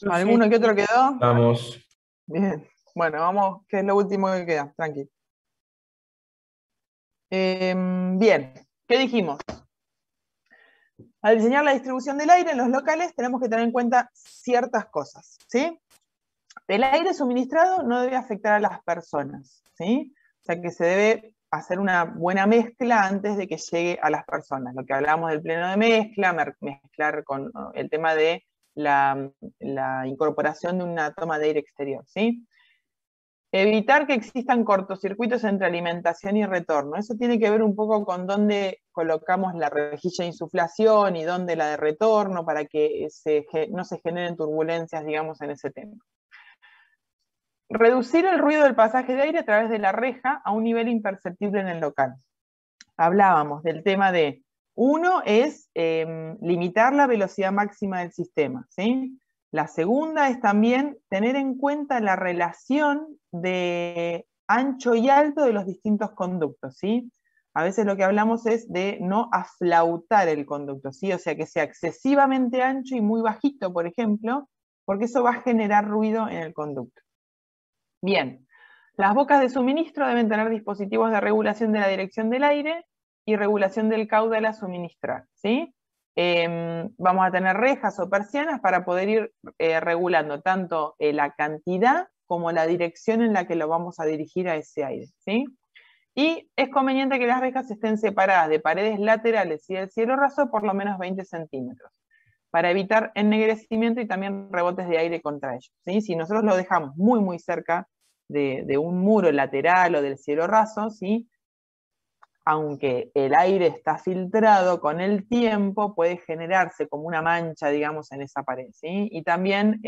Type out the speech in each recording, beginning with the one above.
¿Alguno que otro quedó? Vamos. Bien. Bueno, vamos, que es lo último que queda, tranqui. Bien, ¿qué dijimos? Al diseñar la distribución del aire en los locales tenemos que tener en cuenta ciertas cosas, ¿sí? El aire suministrado no debe afectar a las personas, ¿sí? O sea que se debe hacer una buena mezcla antes de que llegue a las personas. Lo que hablábamos del pleno de mezcla, mezclar con el tema de la incorporación de una toma de aire exterior, ¿sí? Evitar que existan cortocircuitos entre alimentación y retorno. Eso tiene que ver un poco con dónde colocamos la rejilla de insuflación y dónde la de retorno para que no se generen turbulencias, digamos, en ese tema. Reducir el ruido del pasaje de aire a través de la reja a un nivel imperceptible en el local. Hablábamos del tema de, uno es limitar la velocidad máxima del sistema, ¿sí? La segunda es también tener en cuenta la relación de ancho y alto de los distintos conductos, ¿sí? A veces lo que hablamos es de no aflautar el conducto, ¿sí? O sea, que sea excesivamente ancho y muy bajito, por ejemplo, porque eso va a generar ruido en el conducto. Bien, las bocas de suministro deben tener dispositivos de regulación de la dirección del aire y regulación del caudal a suministrar, ¿sí? Vamos a tener rejas o persianas para poder ir regulando tanto la cantidad como la dirección en la que lo vamos a dirigir a ese aire, ¿sí? Y es conveniente que las rejas estén separadas de paredes laterales y del cielo raso por lo menos 20 centímetros, para evitar ennegrecimiento y también rebotes de aire contra ellos, ¿sí? Si nosotros lo dejamos muy, muy cerca de un muro lateral o del cielo raso, ¿sí? Aunque el aire está filtrado con el tiempo, puede generarse como una mancha, digamos, en esa pared, ¿sí? Y también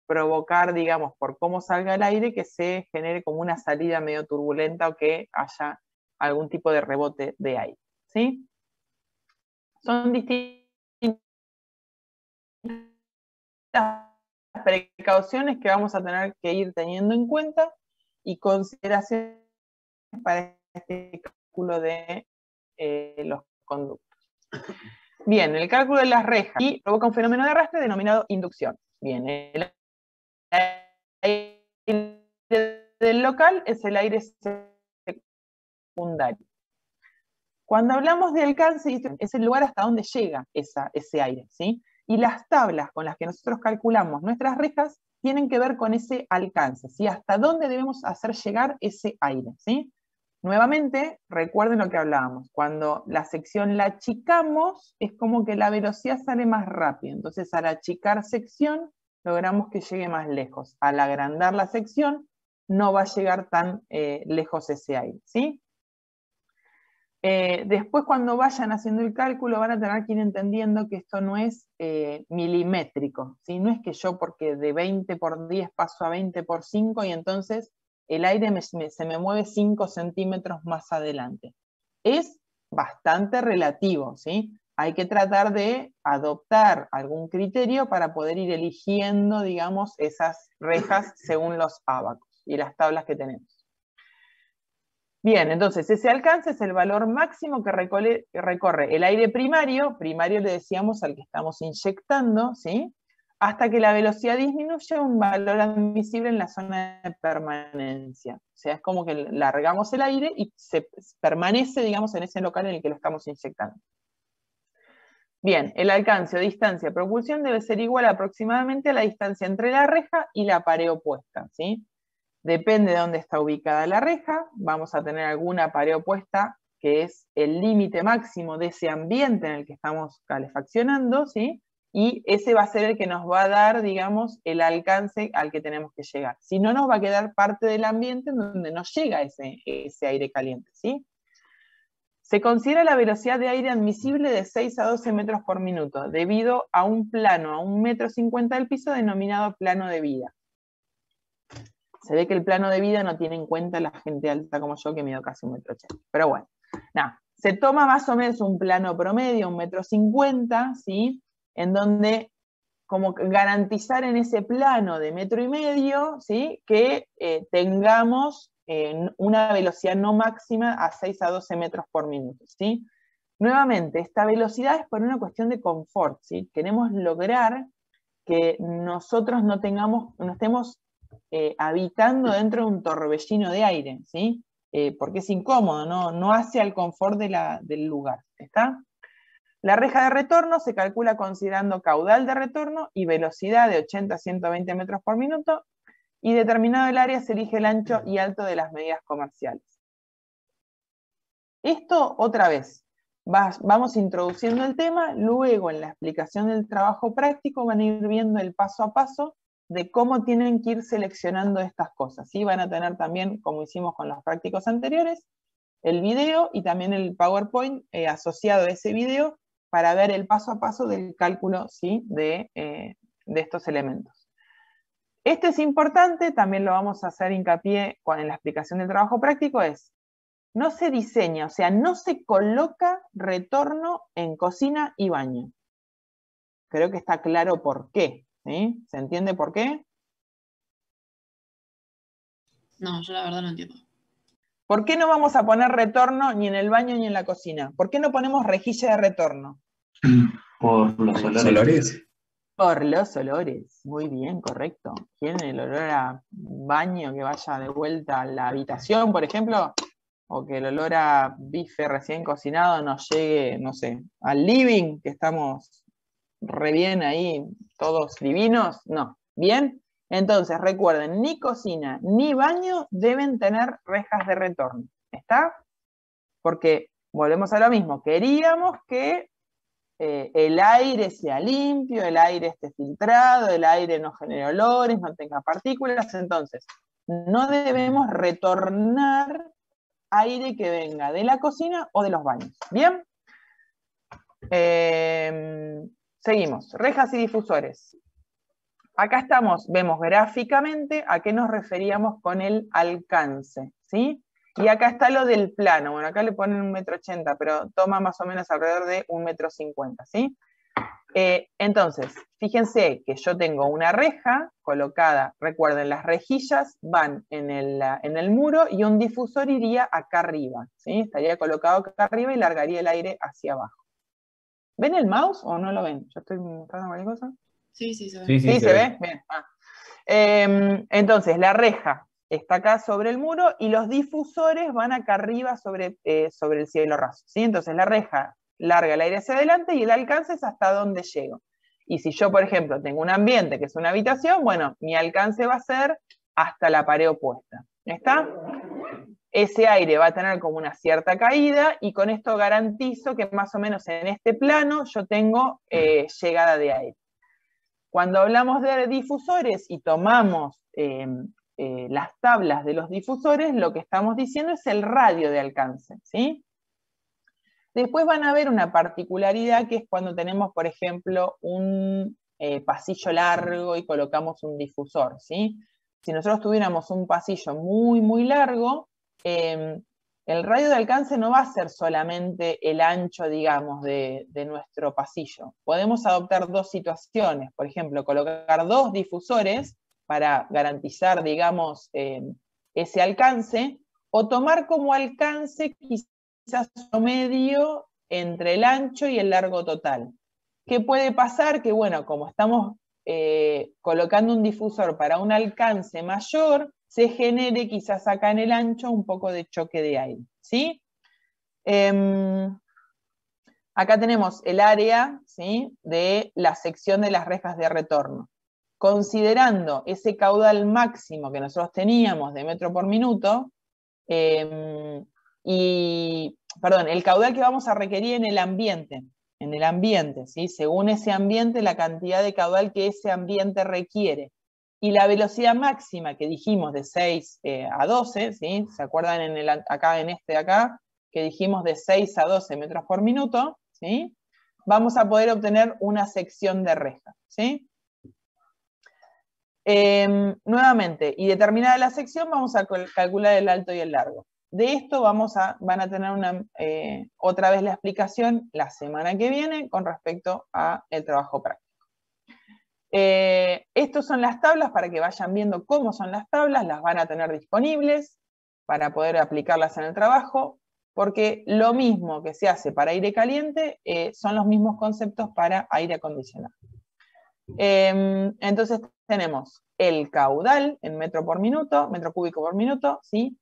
provocar, digamos, por cómo salga el aire, que se genere como una salida medio turbulenta o que haya algún tipo de rebote de aire, ¿sí? Son distintas precauciones que vamos a tener que ir teniendo en cuenta y consideraciones para este cálculo de los conductos. Bien, el cálculo de las rejas y provoca un fenómeno de arrastre denominado inducción. Bien, el aire del local es el aire secundario. Cuando hablamos de alcance, es el lugar hasta donde llega ese aire, ¿sí? Y las tablas con las que nosotros calculamos nuestras rejas tienen que ver con ese alcance, ¿sí? Hasta dónde debemos hacer llegar ese aire, ¿sí? Nuevamente, recuerden lo que hablábamos, cuando la sección la achicamos, es como que la velocidad sale más rápido, entonces al achicar sección, logramos que llegue más lejos. Al agrandar la sección, no va a llegar tan lejos ese aire, ¿sí? Después cuando vayan haciendo el cálculo van a tener que ir entendiendo que esto no es milimétrico, ¿sí? No es que yo porque de 20 por 10 paso a 20 por 5 y entonces el aire se me mueve 5 centímetros más adelante. Es bastante relativo, ¿sí? Hay que tratar de adoptar algún criterio para poder ir eligiendo, digamos, esas rejas según los ábacos y las tablas que tenemos. Bien, entonces ese alcance es el valor máximo que recorre el aire primario le decíamos al que estamos inyectando, ¿sí? Hasta que la velocidad disminuye a un valor admisible en la zona de permanencia. O sea, es como que largamos el aire y se permanece, digamos, en ese local en el que lo estamos inyectando. Bien, el alcance o distancia de propulsión debe ser igual aproximadamente a la distancia entre la reja y la pared opuesta, ¿sí? Depende de dónde está ubicada la reja, vamos a tener alguna pared opuesta que es el límite máximo de ese ambiente en el que estamos calefaccionando, ¿sí? Y ese va a ser el que nos va a dar, digamos, el alcance al que tenemos que llegar. Si no, nos va a quedar parte del ambiente en donde no llega ese aire caliente, ¿sí? Se considera la velocidad de aire admisible de 6 a 12 metros por minuto, debido a un plano a 1,50 m del piso denominado plano de vida. Se ve que el plano de vida no tiene en cuenta la gente alta como yo, que mido casi 1,80 m. Pero bueno, nada, se toma más o menos un plano promedio, 1,50 m, ¿sí? En donde, como garantizar en ese plano de 1,5 m, ¿sí? Que tengamos una velocidad no máxima a 6 a 12 metros por minuto, ¿sí? Nuevamente, esta velocidad es por una cuestión de confort, ¿sí? Queremos lograr que nosotros no estemos habitando dentro de un torbellino de aire, ¿sí? Porque es incómodo, no hace al confort del lugar, ¿está? La reja de retorno se calcula considerando caudal de retorno y velocidad de 80 a 120 metros por minuto, y determinado el área se elige el ancho y alto de las medidas comerciales. Esto, otra vez, vamos introduciendo el tema, luego en la explicación del trabajo práctico van a ir viendo el paso a paso de cómo tienen que ir seleccionando estas cosas, ¿sí? Van a tener también, como hicimos con los prácticos anteriores, el video y también el PowerPoint asociado a ese video para ver el paso a paso del cálculo, ¿sí? de estos elementos. Este es importante, también lo vamos a hacer hincapié en la explicación del trabajo práctico, no se diseña, o sea, no se coloca retorno en cocina y baño. Creo que está claro por qué, ¿sí? ¿Se entiende por qué? No, yo la verdad no entiendo. ¿Por qué no vamos a poner retorno ni en el baño ni en la cocina? ¿Por qué no ponemos rejilla de retorno? Por los olores. Por los olores, muy bien, correcto. ¿Quieren el olor a baño que vaya de vuelta a la habitación, por ejemplo? O que el olor a bife recién cocinado nos llegue, no sé, al living, que estamos re bien ahí, todos divinos. No, ¿bien? Entonces, recuerden, ni cocina ni baño deben tener rejas de retorno, ¿está? Porque, volvemos a lo mismo, queríamos que el aire sea limpio, el aire esté filtrado, el aire no genere olores, no tenga partículas, entonces no debemos retornar aire que venga de la cocina o de los baños. ¿Bien? Seguimos. Rejas y difusores. Acá vemos gráficamente a qué nos referíamos con el alcance, ¿sí? Y acá está lo del plano. Bueno, acá le ponen 1,80 m, pero toma más o menos alrededor de 1,50 m, ¿sí? Entonces, fíjense que yo tengo una reja colocada, recuerden, las rejillas van en el muro y un difusor iría acá arriba, ¿sí? Estaría colocado acá arriba y largaría el aire hacia abajo. ¿Ven el mouse o no lo ven? ¿Yo estoy mostrando cualquier cosa? Sí, se ve. Sí, se ve. Bien. Entonces, la reja está acá sobre el muro y los difusores van acá arriba sobre el cielo raso, ¿sí? Entonces, la reja larga el aire hacia adelante y el alcance es hasta donde llego. Y si yo, por ejemplo, tengo un ambiente que es una habitación, bueno, mi alcance va a ser hasta la pared opuesta. ¿Está? Ese aire va a tener como una cierta caída y con esto garantizo que más o menos en este plano yo tengo llegada de aire. Cuando hablamos de difusores y tomamos las tablas de los difusores, lo que estamos diciendo es el radio de alcance, ¿sí? Después van a ver una particularidad que es cuando tenemos, por ejemplo, un pasillo largo y colocamos un difusor, ¿sí? Si nosotros tuviéramos un pasillo muy, muy largo, el radio de alcance no va a ser solamente el ancho, digamos, de nuestro pasillo. Podemos adoptar dos situaciones, por ejemplo, colocar dos difusores para garantizar, digamos, ese alcance, o tomar como alcance quizás promedio entre el ancho y el largo total. ¿Qué puede pasar? Que bueno, como estamos colocando un difusor para un alcance mayor, se genere quizás acá en el ancho un poco de choque de aire, ¿sí? Acá tenemos el área, ¿sí?, de la sección de las rejas de retorno. Considerando ese caudal máximo que nosotros teníamos de metro por minuto, el caudal que vamos a requerir en el ambiente, ¿sí? Según ese ambiente, la cantidad de caudal que ese ambiente requiere. Y la velocidad máxima que dijimos de 6 a 12, ¿sí? ¿Se acuerdan acá que dijimos de 6 a 12 metros por minuto, ¿sí? Vamos a poder obtener una sección de reja, ¿sí? Nuevamente, y determinada la sección, vamos a calcular el alto y el largo. De esto van a tener otra vez la explicación la semana que viene con respecto al trabajo práctico. Estas son las tablas para que vayan viendo cómo son las tablas, las van a tener disponibles para poder aplicarlas en el trabajo, porque lo mismo que se hace para aire caliente son los mismos conceptos para aire acondicionado. Entonces tenemos el caudal en metro cúbico por minuto, ¿sí?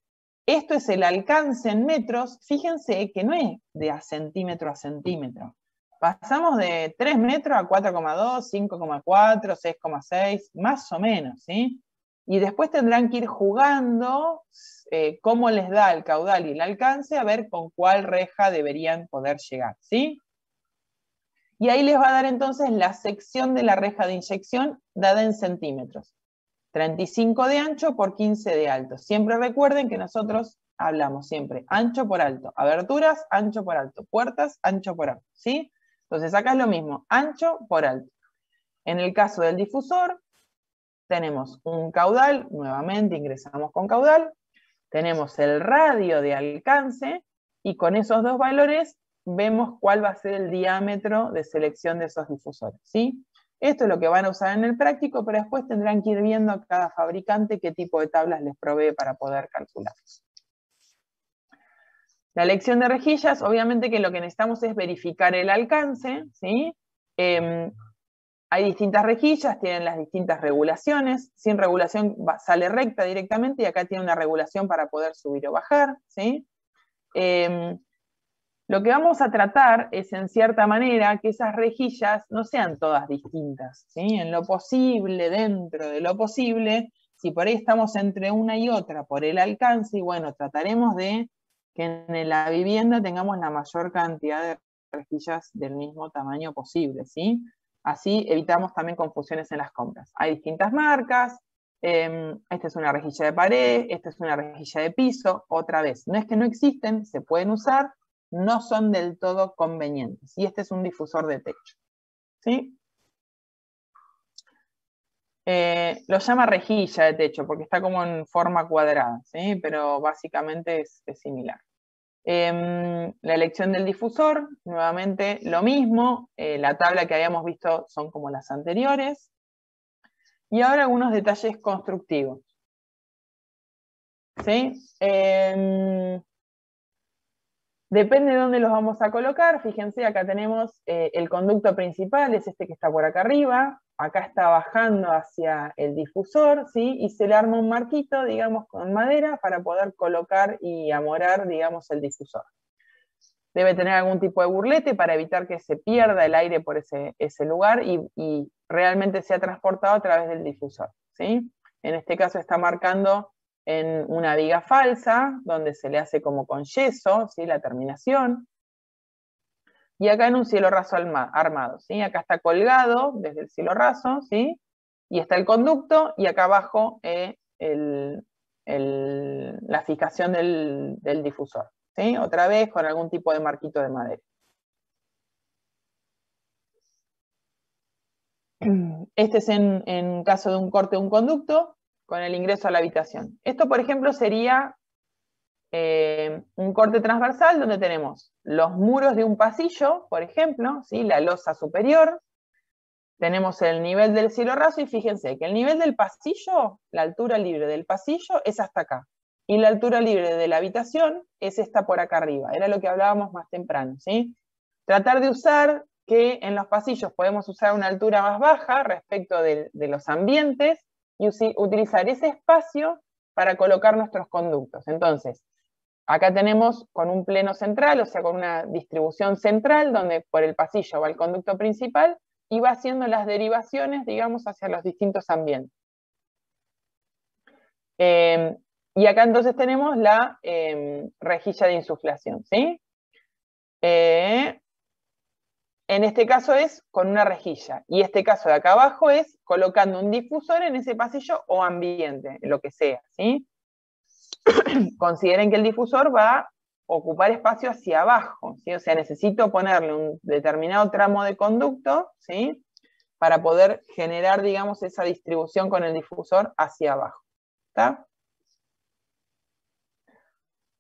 Esto es el alcance en metros. Fíjense que no es de a centímetro a centímetro. Pasamos de 3 metros a 4,2, 5,4, 6,6, más o menos, ¿sí? Y después tendrán que ir jugando cómo les da el caudal y el alcance, a ver con cuál reja deberían poder llegar, ¿sí? Y ahí les va a dar entonces la sección de la reja de inyección dada en centímetros. 35 de ancho por 15 de alto. Siempre recuerden que nosotros hablamos siempre ancho por alto. Aberturas, ancho por alto. Puertas, ancho por alto, ¿sí? Entonces acá es lo mismo, ancho por alto. En el caso del difusor, tenemos un caudal, nuevamente ingresamos con caudal, tenemos el radio de alcance, y con esos dos valores vemos cuál va a ser el diámetro de selección de esos difusores, ¿sí? Esto es lo que van a usar en el práctico, pero después tendrán que ir viendo a cada fabricante qué tipo de tablas les provee para poder calcular. La elección de rejillas, obviamente que lo que necesitamos es verificar el alcance, ¿sí? Hay distintas rejillas, tienen las distintas regulaciones. Sin regulación sale recta directamente, y acá tiene una regulación para poder subir o bajar, ¿sí? Lo que vamos a tratar es, en cierta manera, que esas rejillas no sean todas distintas, ¿sí? En lo posible, dentro de lo posible, si por ahí estamos entre una y otra por el alcance, y bueno, trataremos de que en la vivienda tengamos la mayor cantidad de rejillas del mismo tamaño posible, ¿sí? Así evitamos también confusiones en las compras. Hay distintas marcas, esta es una rejilla de pared, esta es una rejilla de piso. Otra vez, no es que no existen, se pueden usar, no son del todo convenientes. Y este es un difusor de techo, ¿sí? Lo llama rejilla de techo porque está como en forma cuadrada, ¿sí? Pero básicamente es similar. La elección del difusor, nuevamente lo mismo, la tabla que habíamos visto son como las anteriores. Y ahora algunos detalles constructivos, ¿sí? Depende de dónde los vamos a colocar. Fíjense, acá tenemos el conducto principal, es este que está por acá arriba. Acá está bajando hacia el difusor, ¿sí? Y se le arma un marquito, digamos, con madera para poder colocar y amorar, digamos, el difusor. Debe tener algún tipo de burlete para evitar que se pierda el aire por ese lugar y realmente sea transportado a través del difusor, ¿sí? En este caso está marcando en una viga falsa, donde se le hace como con yeso, ¿sí? La terminación. Y acá en un cielo raso armado, ¿sí? Acá está colgado desde el cielo raso, ¿sí? Y está el conducto, y acá abajo la fijación del difusor, ¿sí? Otra vez con algún tipo de marquito de madera. Este es en caso de un corte de un conducto, con el ingreso a la habitación. Esto, por ejemplo, sería un corte transversal donde tenemos los muros de un pasillo, por ejemplo, ¿sí? La losa superior, tenemos el nivel del cielo raso, y fíjense que el nivel del pasillo, la altura libre del pasillo es hasta acá, y la altura libre de la habitación es esta por acá arriba, era lo que hablábamos más temprano, ¿sí? Tratar de usar que en los pasillos podemos usar una altura más baja respecto de los ambientes, y utilizar ese espacio para colocar nuestros conductos. Entonces, acá tenemos con un pleno central, o sea, con una distribución central, donde por el pasillo va el conducto principal, y va haciendo las derivaciones, digamos, hacia los distintos ambientes. Y acá entonces tenemos la rejilla de insuflación, ¿sí? En este caso es con una rejilla, y este caso de acá abajo es colocando un difusor en ese pasillo o ambiente, lo que sea, ¿sí? Consideren que el difusor va a ocupar espacio hacia abajo, ¿sí? O sea, necesito ponerle un determinado tramo de conducto, ¿sí? Para poder generar, digamos, esa distribución con el difusor hacia abajo, ¿está?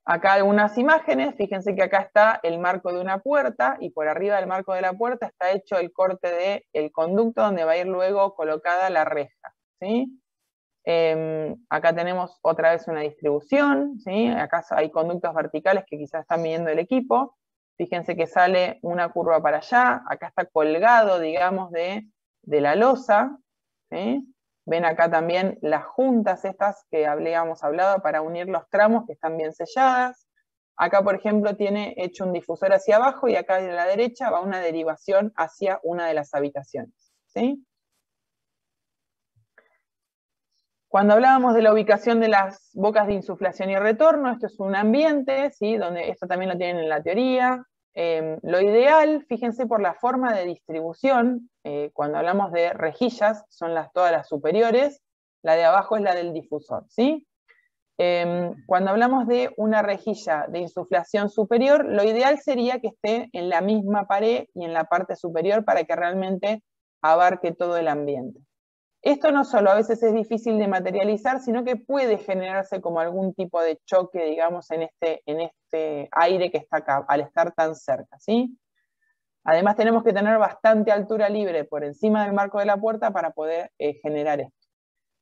Acá algunas imágenes, fíjense que acá está el marco de una puerta, y por arriba del marco de la puerta está hecho el corte del conducto donde va a ir luego colocada la reja, ¿sí? Acá tenemos otra vez una distribución, ¿sí? Acá hay conductos verticales que quizás están midiendo el equipo. Fíjense que sale una curva para allá, acá está colgado, digamos, de la losa, ¿sí? Ven acá también las juntas estas que habíamos hablado para unir los tramos que están bien selladas. Acá, por ejemplo, tiene hecho un difusor hacia abajo y acá a la derecha va una derivación hacia una de las habitaciones, ¿sí? Cuando hablábamos de la ubicación de las bocas de insuflación y retorno, esto es un ambiente, ¿sí? Donde esto también lo tienen en la teoría. Lo ideal, fíjense por la forma de distribución, cuando hablamos de rejillas, son todas las superiores, la de abajo es la del difusor, ¿sí? Cuando hablamos de una rejilla de insuflación superior, lo ideal sería que esté en la misma pared y en la parte superior para que realmente abarque todo el ambiente. Esto no solo a veces es difícil de materializar, sino que puede generarse como algún tipo de choque, digamos, en este aire que está acá, al estar tan cerca, ¿sí? Además tenemos que tener bastante altura libre por encima del marco de la puerta para poder generar esto.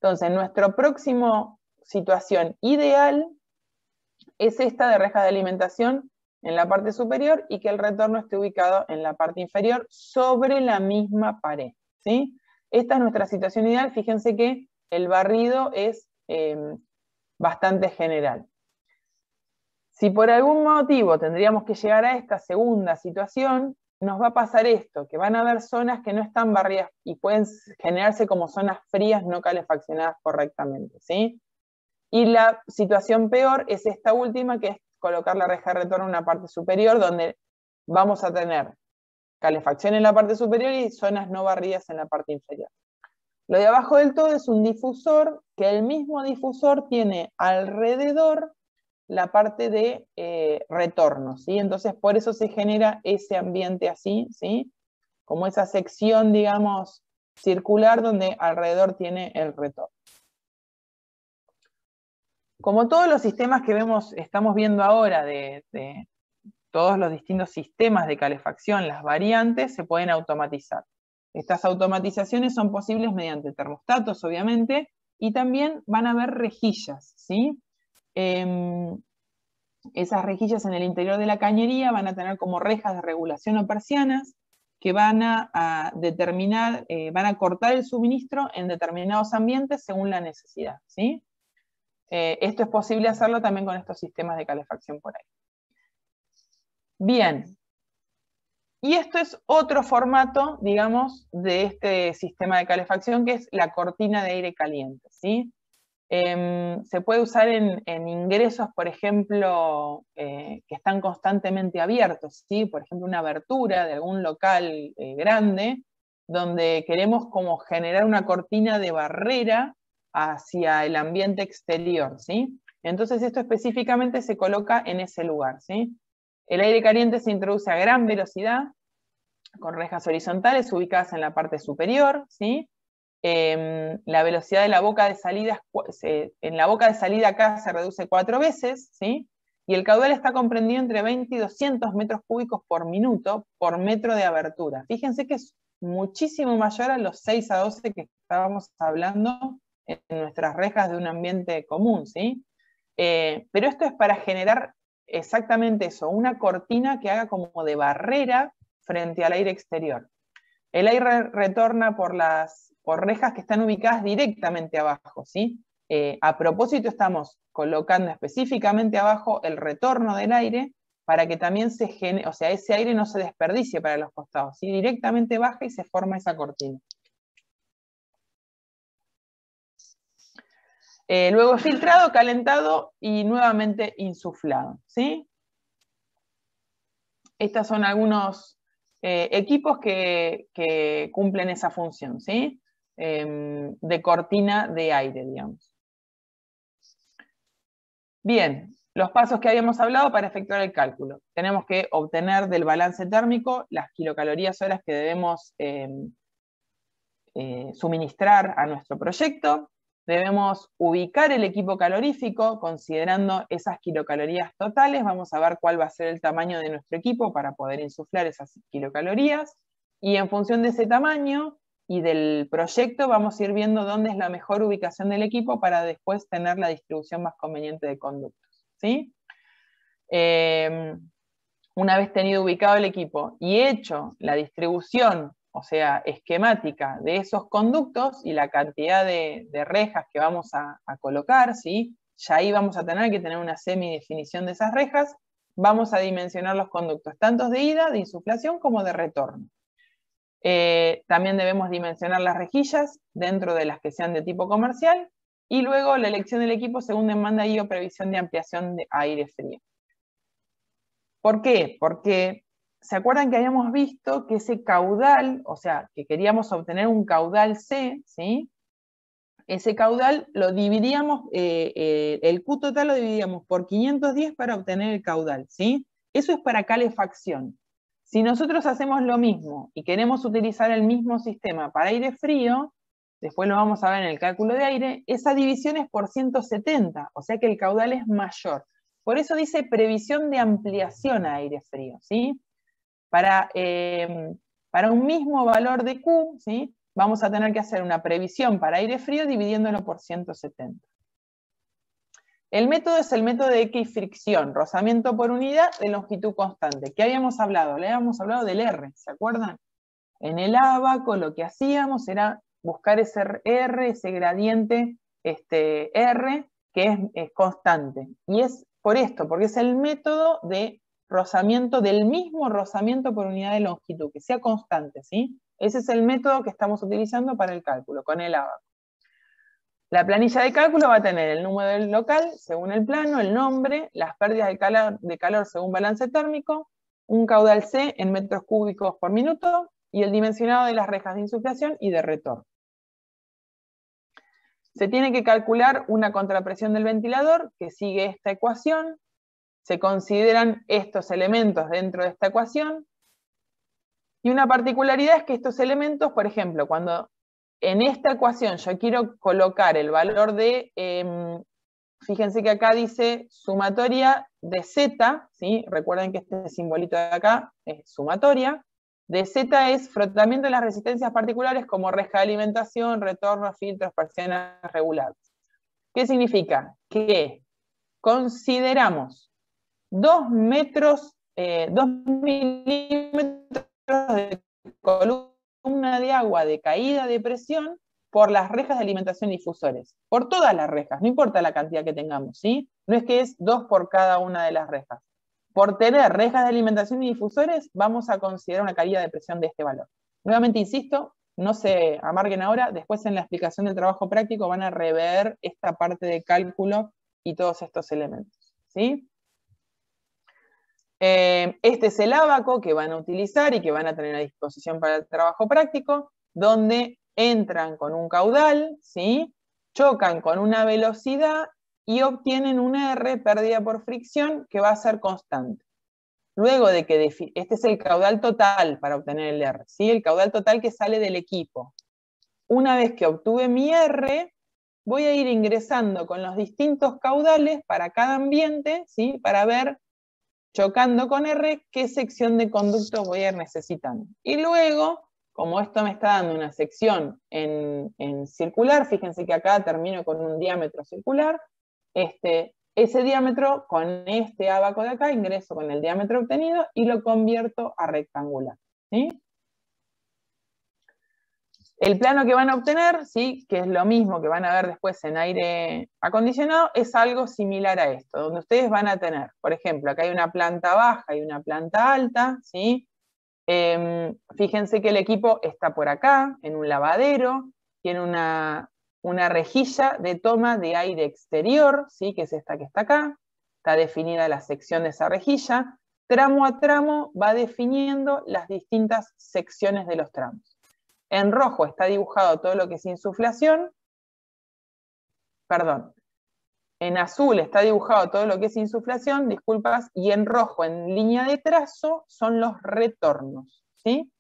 Entonces, nuestra próxima situación ideal es esta de reja de alimentación en la parte superior y que el retorno esté ubicado en la parte inferior sobre la misma pared, ¿sí? Esta es nuestra situación ideal. Fíjense que el barrido es bastante general. Si por algún motivo tendríamos que llegar a esta segunda situación, nos va a pasar esto, que van a haber zonas que no están barridas y pueden generarse como zonas frías no calefaccionadas correctamente, ¿sí? Y la situación peor es esta última, que es colocar la reja de retorno en una parte superior, donde vamos a tener calefacción en la parte superior y zonas no barridas en la parte inferior. Lo de abajo del todo es un difusor, que el mismo difusor tiene alrededor la parte de retorno, ¿sí? Entonces por eso se genera ese ambiente así, ¿sí? Como esa sección, digamos, circular donde alrededor tiene el retorno. Como todos los sistemas que estamos viendo ahora de todos los distintos sistemas de calefacción, las variantes se pueden automatizar. Estas automatizaciones son posibles mediante termostatos, obviamente, y también van a haber rejillas, ¿sí? Esas rejillas en el interior de la cañería van a tener como rejas de regulación o persianas que van a determinar, van a cortar el suministro en determinados ambientes según la necesidad, ¿sí? Esto es posible hacerlo también con estos sistemas de calefacción por aire. Bien, y esto es otro formato, digamos, de este sistema de calefacción, que es la cortina de aire caliente, ¿sí? Se puede usar en ingresos, por ejemplo, que están constantemente abiertos, ¿sí? Por ejemplo, una abertura de algún local grande, donde queremos como generar una cortina de barrera hacia el ambiente exterior, ¿sí? Entonces esto específicamente se coloca en ese lugar, ¿sí? El aire caliente se introduce a gran velocidad, con rejas horizontales ubicadas en la parte superior, ¿sí? La velocidad de la boca de salida, en la boca de salida acá se reduce 4 veces, ¿sí? Y el caudal está comprendido entre 20 y 200 metros cúbicos por minuto por metro de abertura. Fíjense que es muchísimo mayor a los 6 a 12 que estábamos hablando en nuestras rejas de un ambiente común, ¿sí? Pero esto es para generar exactamente eso, una cortina que haga como de barrera frente al aire exterior. El aire retorna por rejas que están ubicadas directamente abajo, ¿sí? A propósito, estamos colocando específicamente abajo el retorno del aire para que también o sea, ese aire no se desperdicie para los costados, ¿sí? Directamente baja y se forma esa cortina. Luego filtrado, calentado y nuevamente insuflado, ¿sí? Estos son algunos equipos que cumplen esa función, ¿sí? De cortina de aire, digamos. Bien, los pasos que habíamos hablado para efectuar el cálculo. Tenemos que obtener del balance térmico las kilocalorías horas que debemos suministrar a nuestro proyecto. Debemos ubicar el equipo calorífico considerando esas kilocalorías totales. Vamos a ver cuál va a ser el tamaño de nuestro equipo para poder insuflar esas kilocalorías. Y en función de ese tamaño y del proyecto vamos a ir viendo dónde es la mejor ubicación del equipo para después tener la distribución más conveniente de conductos, ¿sí? Una vez tenido ubicado el equipo y hecho la distribución, o sea, esquemática de esos conductos y la cantidad de rejas que vamos a colocar, ¿sí? Ya ahí vamos a tener que tener una semidefinición de esas rejas. Vamos a dimensionar los conductos, tanto de ida, de insuflación, como de retorno. También debemos dimensionar las rejillas dentro de las que sean de tipo comercial, y luego la elección del equipo según demanda y o previsión de ampliación de aire frío. ¿Por qué? Porque ¿se acuerdan que habíamos visto que ese caudal, o sea, que queríamos obtener un caudal C, ¿sí? Ese caudal lo dividíamos, el Q total lo dividíamos por 510 para obtener el caudal, ¿sí? Eso es para calefacción. Si nosotros hacemos lo mismo y queremos utilizar el mismo sistema para aire frío, después lo vamos a ver en el cálculo de aire, esa división es por 170, o sea que el caudal es mayor. Por eso dice previsión de ampliación a aire frío, ¿sí? Para un mismo valor de Q, ¿sí? Vamos a tener que hacer una previsión para aire frío dividiéndolo por 170. El método es el método de equifricción, rozamiento por unidad de longitud constante. ¿Qué habíamos hablado? Le habíamos hablado del R, ¿se acuerdan? En el ábaco lo que hacíamos era buscar ese R, ese gradiente R, que es constante. Y es por esto, porque es el método de rozamiento, del mismo rozamiento por unidad de longitud, que sea constante, ¿sí? Ese es el método que estamos utilizando para el cálculo, con el ábaco. La planilla de cálculo va a tener el número del local, según el plano, el nombre, las pérdidas de calor según balance térmico, un caudal C en metros cúbicos por minuto, y el dimensionado de las rejas de insuflación y de retorno. Se tiene que calcular una contrapresión del ventilador que sigue esta ecuación. Se consideran estos elementos dentro de esta ecuación. Y una particularidad es que estos elementos, por ejemplo, cuando en esta ecuación yo quiero colocar el valor de, fíjense que acá dice sumatoria de Z, ¿sí? Recuerden que este simbolito de acá es sumatoria. De Z es frotamiento de las resistencias particulares como reja de alimentación, retorno, filtros, persianas regulables. ¿Qué significa? Que consideramos 2 milímetros de columna de agua de caída de presión por las rejas de alimentación y difusores. Por todas las rejas, no importa la cantidad que tengamos, ¿sí? No es que es 2 por cada una de las rejas. Por tener rejas de alimentación y difusores, vamos a considerar una caída de presión de este valor. Nuevamente insisto, no se amarguen ahora, después en la explicación del trabajo práctico van a rever esta parte de cálculo y todos estos elementos, ¿sí? Este es el ábaco que van a utilizar y que van a tener a disposición para el trabajo práctico, donde entran con un caudal, ¿sí? Chocan con una velocidad y obtienen una R, pérdida por fricción, que va a ser constante. Luego de que este es el caudal total para obtener el R, ¿sí? El caudal total que sale del equipo. Una vez que obtuve mi R, voy a ir ingresando con los distintos caudales para cada ambiente, ¿sí? Para ver, chocando con R, qué sección de conducto voy a ir necesitando. Y luego, como esto me está dando una sección en circular, fíjense que acá termino con un diámetro circular, ese diámetro con este ábaco de acá ingreso con el diámetro obtenido y lo convierto a rectangular, ¿sí? El plano que van a obtener, ¿sí? Que es lo mismo que van a ver después en aire acondicionado, es algo similar a esto, donde ustedes van a tener, por ejemplo, acá hay una planta baja y una planta alta, ¿sí? Fíjense que el equipo está por acá, en un lavadero, tiene una rejilla de toma de aire exterior, ¿sí? Que es esta que está acá, está definida la sección de esa rejilla, tramo a tramo va definiendo las distintas secciones de los tramos. En rojo está dibujado todo lo que es insuflación, perdón, en azul está dibujado todo lo que es insuflación, disculpas, y en rojo, en línea de trazo, son los retornos, ¿sí?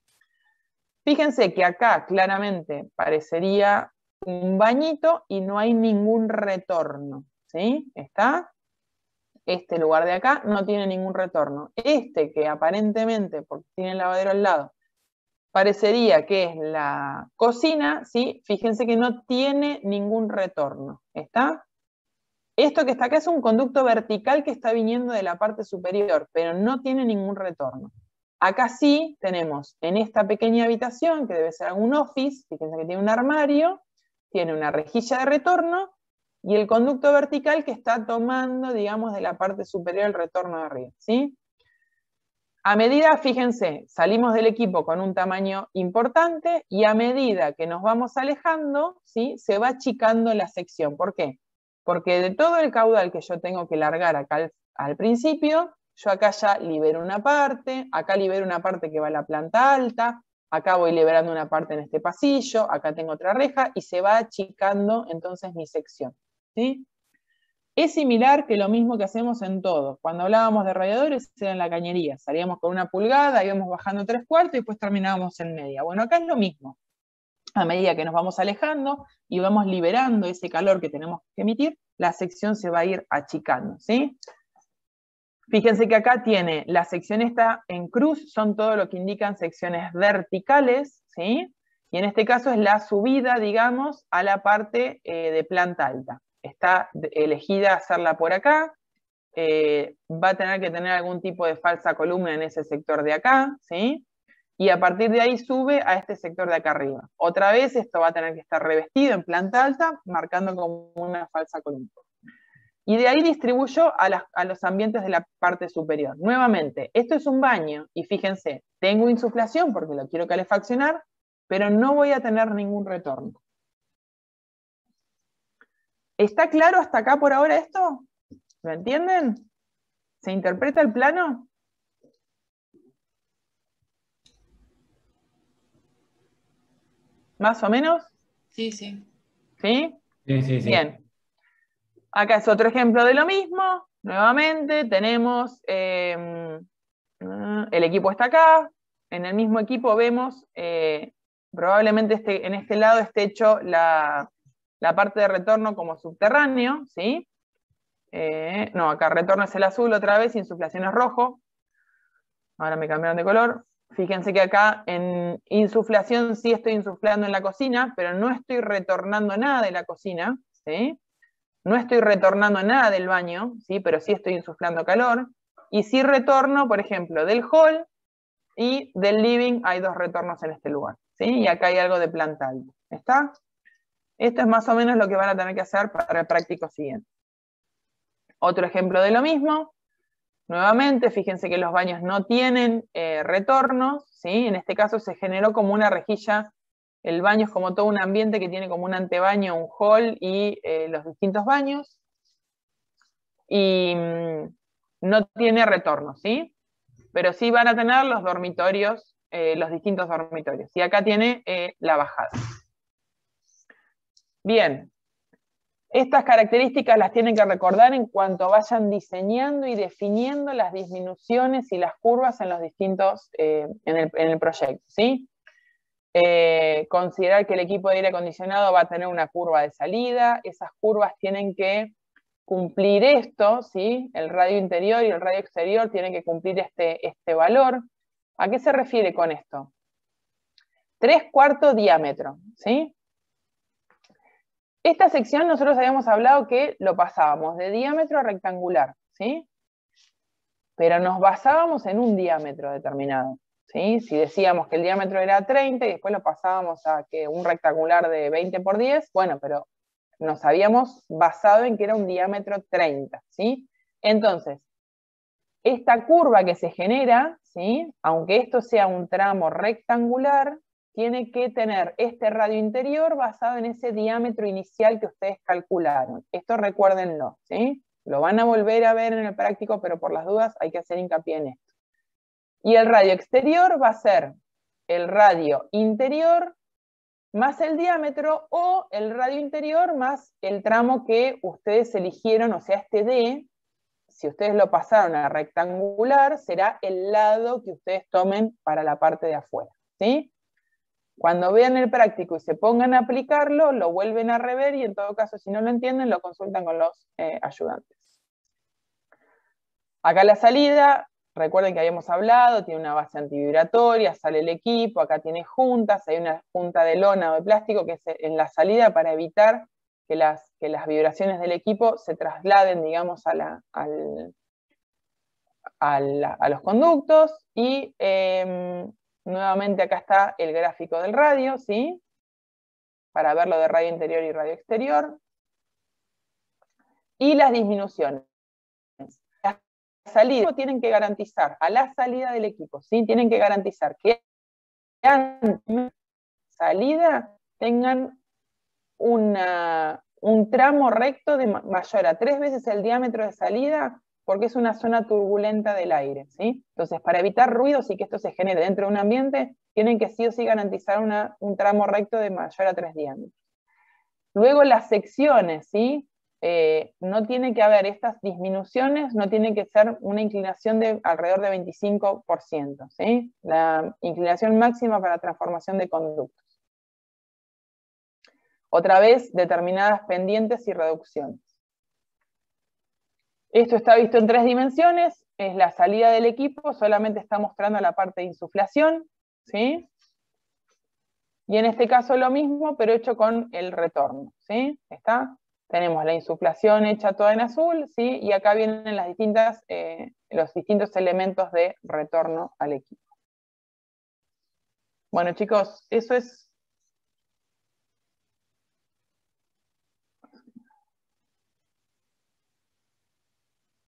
Fíjense que acá claramente parecería un bañito y no hay ningún retorno, ¿sí? ¿Está? Este lugar de acá no tiene ningún retorno. Este que aparentemente, porque tiene el lavadero al lado, parecería que es la cocina, ¿sí? Fíjense que no tiene ningún retorno, ¿está? Esto que está acá es un conducto vertical que está viniendo de la parte superior, pero no tiene ningún retorno. Acá sí tenemos en esta pequeña habitación, que debe ser algún office, fíjense que tiene un armario, tiene una rejilla de retorno, y el conducto vertical que está tomando, digamos, de la parte superior el retorno de arriba, ¿sí? A medida, fíjense, salimos del equipo con un tamaño importante y a medida que nos vamos alejando, ¿sí? Se va achicando la sección. ¿Por qué? Porque de todo el caudal que yo tengo que largar acá al principio, yo acá ya libero una parte, acá libero una parte que va a la planta alta, acá voy liberando una parte en este pasillo, acá tengo otra reja y se va achicando entonces mi sección, ¿sí? Es similar que lo mismo que hacemos en todo. Cuando hablábamos de radiadores era en la cañería. Salíamos con 1 pulgada, íbamos bajando 3/4 y después terminábamos en media. Bueno, acá es lo mismo. A medida que nos vamos alejando y vamos liberando ese calor que tenemos que emitir, la sección se va a ir achicando, ¿sí? Fíjense que acá tiene, la sección está en cruz, son todo lo que indican secciones verticales, ¿sí? Y en este caso es la subida, digamos, a la parte de planta alta. Está elegida hacerla por acá, va a tener que tener algún tipo de falsa columna en ese sector de acá, ¿sí? Y a partir de ahí sube a este sector de acá arriba. Otra vez esto va a tener que estar revestido en planta alta, marcando como una falsa columna. Y de ahí distribuyo a los ambientes de la parte superior. Nuevamente, esto es un baño, y fíjense, tengo insuflación porque lo quiero calefaccionar, pero no voy a tener ningún retorno. ¿Está claro hasta acá por ahora esto? ¿Lo entienden? ¿Se interpreta el plano? ¿Más o menos? Sí, sí. ¿Sí? Sí, sí, sí. Bien. Acá es otro ejemplo de lo mismo. Nuevamente tenemos, el equipo está acá. En el mismo equipo vemos, probablemente en este lado esté hecho la parte de retorno como subterráneo, ¿sí? No, acá retorno es el azul otra vez, insuflación es rojo. Ahora me cambiaron de color. Fíjense que acá en insuflación sí estoy insuflando en la cocina, pero no estoy retornando nada de la cocina, ¿sí? No estoy retornando nada del baño, ¿sí? Pero sí estoy insuflando calor. Y sí retorno, por ejemplo, del hall y del living hay 2 retornos en este lugar, ¿sí? Y acá hay algo de planta alta. ¿Está? Esto es más o menos lo que van a tener que hacer para el práctico siguiente. Otro ejemplo de lo mismo. Nuevamente, fíjense que los baños no tienen retornos, ¿sí? En este caso se generó como una rejilla. El baño es como todo un ambiente que tiene como un antebaño, un hall y los distintos baños. Y no tiene retorno, ¿sí? Pero sí van a tener los dormitorios, los distintos dormitorios. Y acá tiene la bajada. Bien. Estas características las tienen que recordar en cuanto vayan diseñando y definiendo las disminuciones y las curvas en los distintos, en el proyecto, ¿sí? Considerar que el equipo de aire acondicionado va a tener una curva de salida, esas curvas tienen que cumplir esto, ¿sí? El radio interior y el radio exterior tienen que cumplir este valor. ¿A qué se refiere con esto? 3/4 diámetro, ¿sí? Esta sección nosotros habíamos hablado que lo pasábamos de diámetro a rectangular, ¿sí? Pero nos basábamos en un diámetro determinado, ¿sí? Si decíamos que el diámetro era 30 y después lo pasábamos a que un rectangular de 20 por 10, bueno, pero nos habíamos basado en que era un diámetro 30, ¿sí? Entonces, esta curva que se genera, ¿sí? Aunque esto sea un tramo rectangular, tiene que tener este radio interior basado en ese diámetro inicial que ustedes calcularon. Esto recuérdenlo, ¿sí? Lo van a volver a ver en el práctico, pero por las dudas hay que hacer hincapié en esto. Y el radio exterior va a ser el radio interior más el diámetro o el radio interior más el tramo que ustedes eligieron, o sea, este D, si ustedes lo pasaron a rectangular, será el lado que ustedes tomen para la parte de afuera, ¿sí? Cuando vean el práctico y se pongan a aplicarlo, lo vuelven a rever y en todo caso, si no lo entienden, lo consultan con los ayudantes. Acá la salida, recuerden que habíamos hablado, tiene una base antivibratoria, sale el equipo, acá tiene juntas, hay una junta de lona o de plástico que es en la salida para evitar que las vibraciones del equipo se trasladen, digamos, a los conductos, y nuevamente acá está el gráfico del radio, ¿sí? Para verlo de radio interior y radio exterior. Y las disminuciones. La salida tienen que garantizar, a la salida del equipo, ¿sí? Tienen que garantizar que en salida tengan un tramo recto de mayor a 3 veces el diámetro de salida, porque es una zona turbulenta del aire, ¿sí? Entonces, para evitar ruidos y que esto se genere dentro de un ambiente, tienen que sí o sí garantizar un tramo recto de mayor a 3 diámetros. Luego las secciones, ¿sí? No tiene que haber estas disminuciones, no tiene que ser una inclinación de alrededor de 25%, ¿sí? La inclinación máxima para transformación de conductos. Otra vez, determinadas pendientes y reducciones. Esto está visto en 3 dimensiones, es la salida del equipo, solamente está mostrando la parte de insuflación, ¿sí? Y en este caso lo mismo, pero hecho con el retorno, ¿sí? ¿Está? Tenemos la insuflación hecha toda en azul, ¿sí? Y acá vienen las los distintos elementos de retorno al equipo. Bueno, chicos, eso es